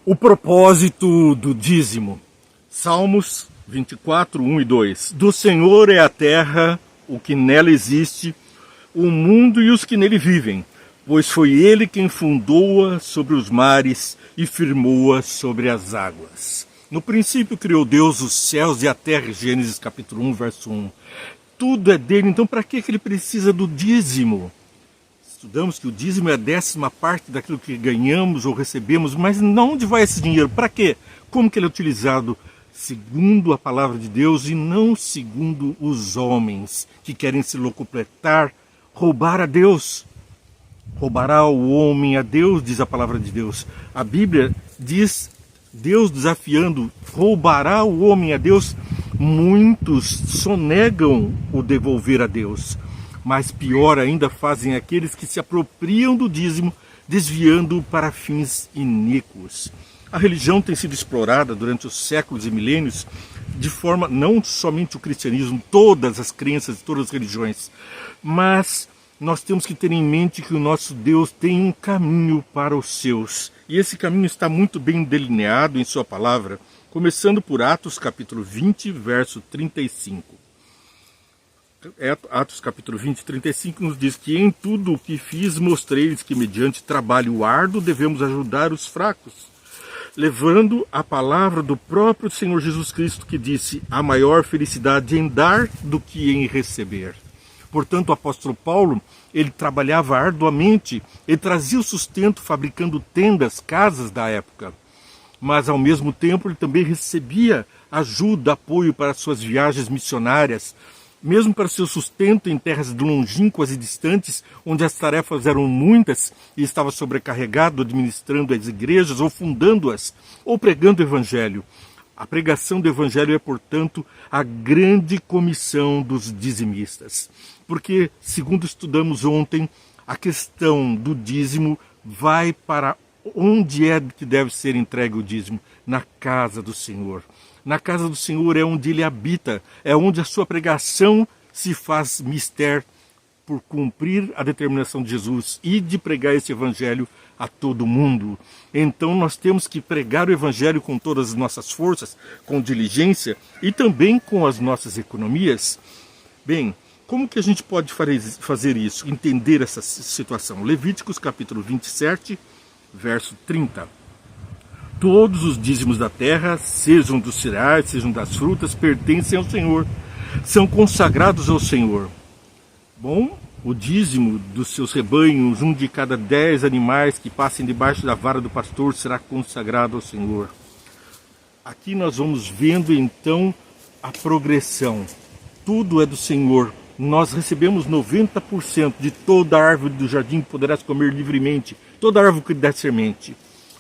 O propósito do dízimo. Salmos 24, 1 e 2. Do Senhor é a terra, o que nela existe, o mundo e os que nele vivem, pois foi ele quem fundou-a sobre os mares e firmou-a sobre as águas. No princípio criou Deus os céus e a terra, Gênesis capítulo 1, verso 1. Tudo é dele, então para que ele precisa do dízimo? Estudamos que o dízimo é a 10ª parte daquilo que ganhamos ou recebemos, mas onde vai esse dinheiro? Para quê? Como que ele é utilizado? Segundo a palavra de Deus e não segundo os homens que querem se locupletar, roubar a Deus. Roubará o homem a Deus, diz a palavra de Deus. A Bíblia diz, Deus desafiando, roubará o homem a Deus. Muitos sonegam o devolver a Deus. Mas pior ainda fazem aqueles que se apropriam do dízimo, desviando-o para fins iníquos. A religião tem sido explorada durante os séculos e milênios, de forma, não somente o cristianismo, todas as crenças, todas as religiões, mas nós temos que ter em mente que o nosso Deus tem um caminho para os seus. E esse caminho está muito bem delineado em sua palavra, começando por Atos capítulo 20, verso 35. Atos capítulo 20, 35 nos diz que em tudo o que fiz mostrei-lhes que mediante trabalho árduo devemos ajudar os fracos, levando a palavra do próprio Senhor Jesus Cristo que disse: há maior felicidade em dar do que em receber. Portanto, o apóstolo Paulo, ele trabalhava arduamente, ele trazia o sustento fabricando tendas, casas da época, mas ao mesmo tempo ele também recebia ajuda, apoio para suas viagens missionárias, mesmo para seu sustento em terras longínquas e distantes, onde as tarefas eram muitas e estava sobrecarregado administrando as igrejas, ou fundando-as, ou pregando o evangelho. A pregação do evangelho é, portanto, a grande comissão dos dizimistas. Porque, segundo estudamos ontem, a questão do dízimo vai para onde é que deve ser entregue o dízimo? Na casa do Senhor. Na casa do Senhor é onde ele habita, é onde a sua pregação se faz mister por cumprir a determinação de Jesus e de pregar esse evangelho a todo mundo. Então nós temos que pregar o evangelho com todas as nossas forças, com diligência e também com as nossas economias. Bem, como que a gente pode fazer isso, entender essa situação? Levíticos capítulo 27, verso 30. Todos os dízimos da terra, sejam dos cereais, sejam das frutas, pertencem ao Senhor, são consagrados ao Senhor. Bom, o dízimo dos seus rebanhos, 1 de cada 10 animais que passem debaixo da vara do pastor, será consagrado ao Senhor. Aqui nós vamos vendo então a progressão. Tudo é do Senhor. Nós recebemos 90% de toda a árvore do jardim que poderás comer livremente, toda árvore que der semente.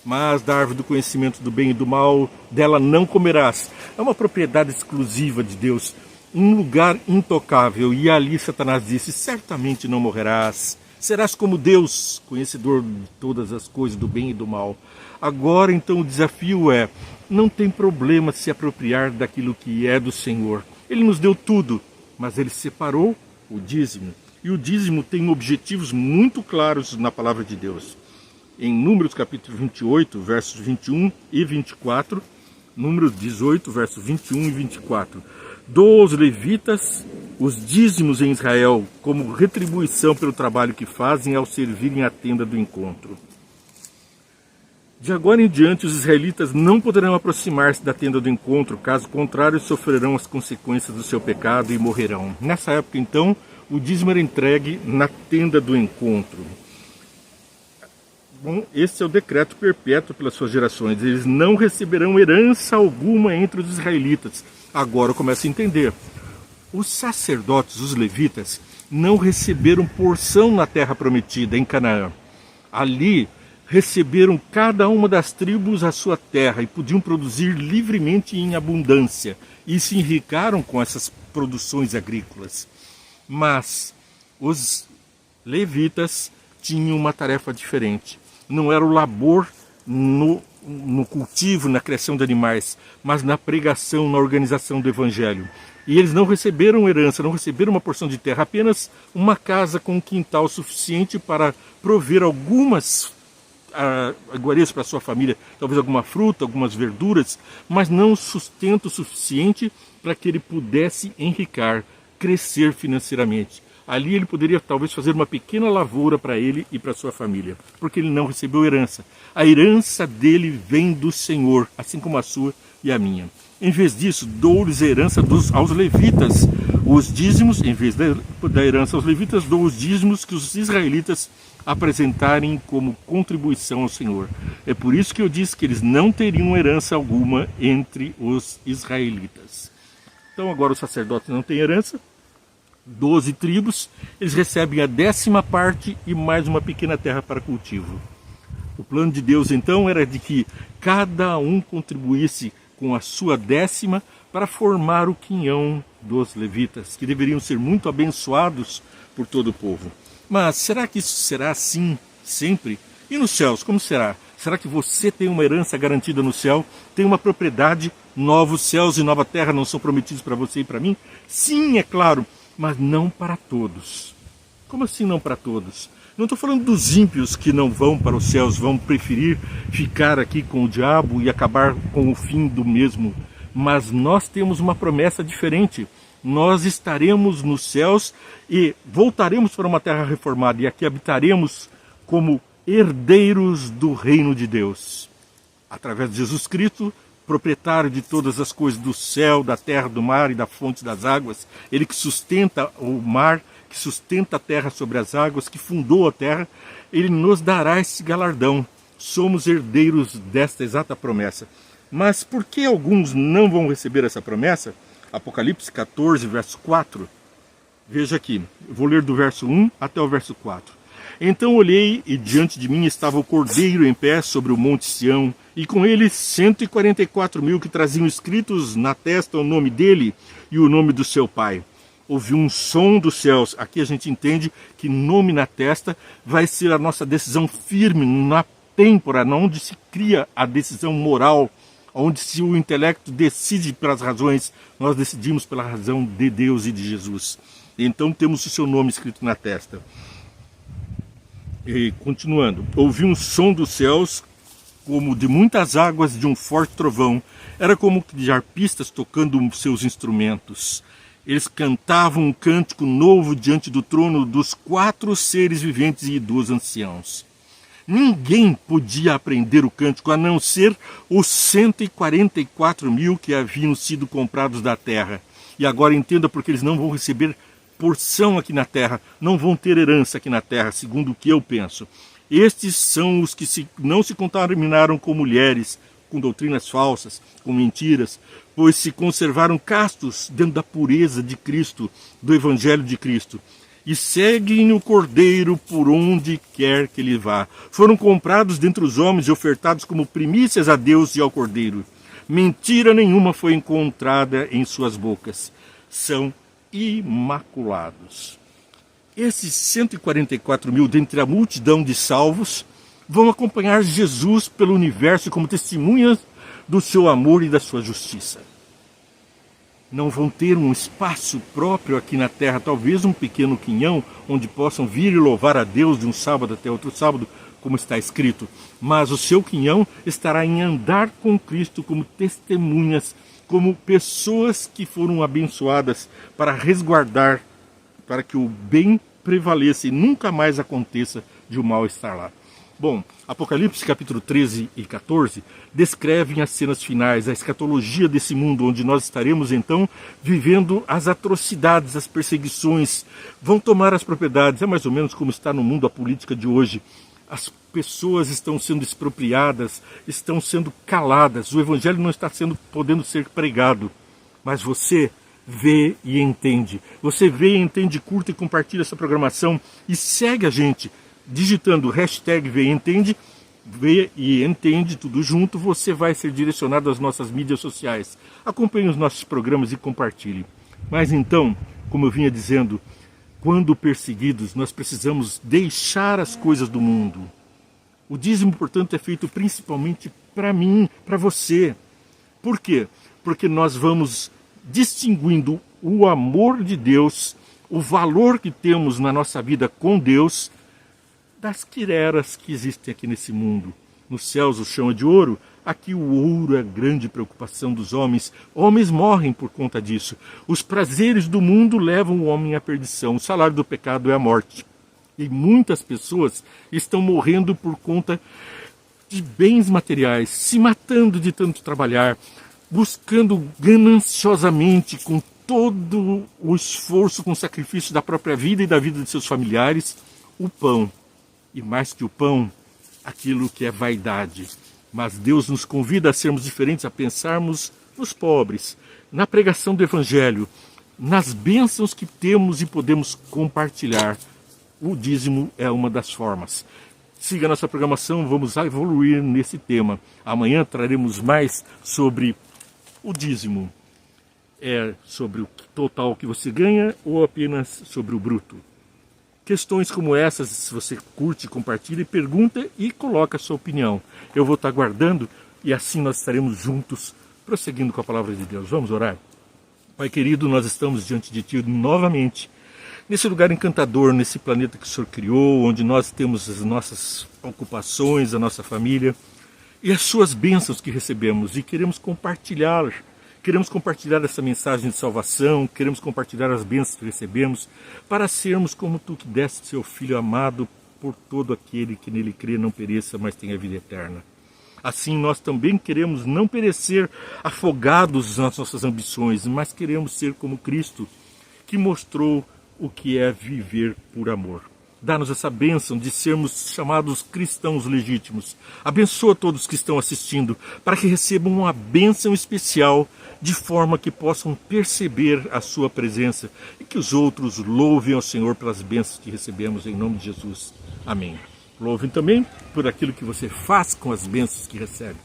Mas da árvore do conhecimento do bem e do mal, dela não comerás. É uma propriedade exclusiva de Deus, um lugar intocável. E ali Satanás disse: certamente não morrerás, serás como Deus, conhecedor de todas as coisas do bem e do mal. Agora então o desafio é, não tem problema se apropriar daquilo que é do Senhor. Ele nos deu tudo, mas ele separou o dízimo. E o dízimo tem objetivos muito claros na palavra de Deus. Em Números capítulo 28, versos 21 e 24, Números 18, versos 21 e 24. Dou aos levitas os dízimos em Israel como retribuição pelo trabalho que fazem ao servirem a tenda do encontro. De agora em diante, os israelitas não poderão aproximar-se da tenda do encontro, caso contrário, sofrerão as consequências do seu pecado e morrerão. Nessa época, então, o dízimo era entregue na tenda do encontro. Bom, esse é o decreto perpétuo pelas suas gerações. Eles não receberão herança alguma entre os israelitas. Agora eu começo a entender. Os sacerdotes, os levitas, não receberam porção na terra prometida, em Canaã. Ali receberam cada uma das tribos a sua terra e podiam produzir livremente e em abundância. E se enricaram com essas produções agrícolas. Mas os levitas tinham uma tarefa diferente. Não era o labor no cultivo, na criação de animais, mas na pregação, na organização do evangelho. E eles não receberam herança, não receberam uma porção de terra, apenas uma casa com um quintal suficiente para prover iguarias para a sua família, talvez alguma fruta, algumas verduras, mas não sustento suficiente para que ele pudesse enriquecer, crescer financeiramente. Ali ele poderia talvez fazer uma pequena lavoura para ele e para sua família, porque ele não recebeu herança. A herança dele vem do Senhor, assim como a sua e a minha. Em vez disso, dou-lhes a herança aos levitas. Os dízimos, em vez da herança aos levitas, dou os dízimos que os israelitas apresentarem como contribuição ao Senhor. É por isso que eu disse que eles não teriam herança alguma entre os israelitas. Então agora os sacerdotes não têm herança, 12 tribos, eles recebem a 10ª parte e mais uma pequena terra para cultivo. O plano de Deus então era de que cada um contribuísse com a sua 10ª para formar o quinhão dos levitas, que deveriam ser muito abençoados por todo o povo. Mas será que isso será assim sempre? E nos céus, como será? Será que você tem uma herança garantida no céu? Tem uma propriedade? Novos céus e nova terra não são prometidos para você e para mim? Sim, é claro, mas não para todos. Como assim não para todos? Não estou falando dos ímpios que não vão para os céus, vão preferir ficar aqui com o diabo e acabar com o fim do mesmo. Mas nós temos uma promessa diferente. Nós estaremos nos céus e voltaremos para uma terra reformada e aqui habitaremos como herdeiros do reino de Deus. Através de Jesus Cristo, proprietário de todas as coisas do céu, da terra, do mar e da fonte das águas, ele que sustenta o mar, que sustenta a terra sobre as águas, que fundou a terra, ele nos dará esse galardão. Somos herdeiros desta exata promessa. Mas por que alguns não vão receber essa promessa? Apocalipse 14, verso 4. Veja aqui, eu vou ler do verso 1 até o verso 4. Então olhei e diante de mim estava o Cordeiro em pé sobre o monte Sião, e com ele 144.000 que traziam escritos na testa o nome dele e o nome do seu pai. Houve um som dos céus. Aqui a gente entende que nome na testa vai ser a nossa decisão firme na têmpora, onde se cria a decisão moral, onde se o intelecto decide pelas razões, nós decidimos pela razão de Deus e de Jesus. Então temos o seu nome escrito na testa. E continuando, ouvi um som dos céus como de muitas águas de um forte trovão. Era como de arpistas tocando seus instrumentos. Eles cantavam um cântico novo diante do trono dos 4 seres viventes e dos anciãos. Ninguém podia aprender o cântico a não ser os 144.000 que haviam sido comprados da terra. E agora entenda porque eles não vão receber porção aqui na terra, não vão ter herança aqui na terra, segundo o que eu penso. Estes são os que não se contaminaram com mulheres, com doutrinas falsas, com mentiras, pois se conservaram castos dentro da pureza de Cristo, do Evangelho de Cristo. E seguem o Cordeiro por onde quer que ele vá. Foram comprados dentre os homens e ofertados como primícias a Deus e ao Cordeiro. Mentira nenhuma foi encontrada em suas bocas. São imaculados. Esses 144.000 dentre a multidão de salvos vão acompanhar Jesus pelo universo como testemunhas do seu amor e da sua justiça. Não vão ter um espaço próprio aqui na terra, talvez um pequeno quinhão onde possam vir e louvar a Deus de um sábado até outro sábado, como está escrito. Mas o seu quinhão estará em andar com Cristo como testemunhas, como pessoas que foram abençoadas para resguardar, para que o bem prevaleça e nunca mais aconteça de o mal estar lá. Bom, Apocalipse capítulo 13 e 14 descrevem as cenas finais, a escatologia desse mundo, onde nós estaremos então vivendo as atrocidades, as perseguições, vão tomar as propriedades, é mais ou menos como está no mundo a política de hoje. As pessoas estão sendo expropriadas, estão sendo caladas, o evangelho não está podendo ser pregado, mas você vê e entende. Você vê e entende, curta e compartilha essa programação e segue a gente, digitando hashtag vê e entende, tudo junto, você vai ser direcionado às nossas mídias sociais. Acompanhe os nossos programas e compartilhe. Mas então, como eu vinha dizendo, quando perseguidos, nós precisamos deixar as coisas do mundo. O dízimo, portanto, é feito principalmente para mim, para você. Por quê? Porque nós vamos distinguindo o amor de Deus, o valor que temos na nossa vida com Deus, das quireras que existem aqui nesse mundo. Nos céus o chão é de ouro, aqui o ouro é a grande preocupação dos homens. Homens morrem por conta disso. Os prazeres do mundo levam o homem à perdição. O salário do pecado é a morte. E muitas pessoas estão morrendo por conta de bens materiais, se matando de tanto trabalhar, buscando gananciosamente, com todo o esforço, com o sacrifício da própria vida e da vida de seus familiares, o pão. E mais que o pão, aquilo que é vaidade. Mas Deus nos convida a sermos diferentes, a pensarmos nos pobres, na pregação do Evangelho, nas bênçãos que temos e podemos compartilhar. O dízimo é uma das formas. Siga a nossa programação, vamos evoluir nesse tema. Amanhã traremos mais sobre o dízimo. É sobre o total que você ganha ou apenas sobre o bruto? Questões como essas, se você curte, compartilha, pergunta e coloca a sua opinião. Eu vou estar aguardando e assim nós estaremos juntos, prosseguindo com a palavra de Deus. Vamos orar? Pai querido, nós estamos diante de Ti novamente, nesse lugar encantador, nesse planeta que o Senhor criou, onde nós temos as nossas ocupações, a nossa família e as Suas bênçãos que recebemos e queremos compartilhá-las. Queremos compartilhar essa mensagem de salvação, queremos compartilhar as bênçãos que recebemos para sermos como Tu que deste Seu Filho amado por todo aquele que nele crê não pereça, mas tenha vida eterna. Assim nós também queremos não perecer afogados nas nossas ambições, mas queremos ser como Cristo, que mostrou o que é viver por amor. Dá-nos essa bênção de sermos chamados cristãos legítimos. Abençoa todos que estão assistindo, para que recebam uma bênção especial, de forma que possam perceber a Sua presença e que os outros louvem ao Senhor pelas bênçãos que recebemos em nome de Jesus. Amém. Louvem também por aquilo que você faz com as bênçãos que recebe.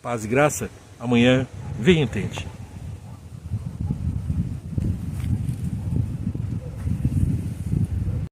Paz e graça. Amanhã, venha em tente.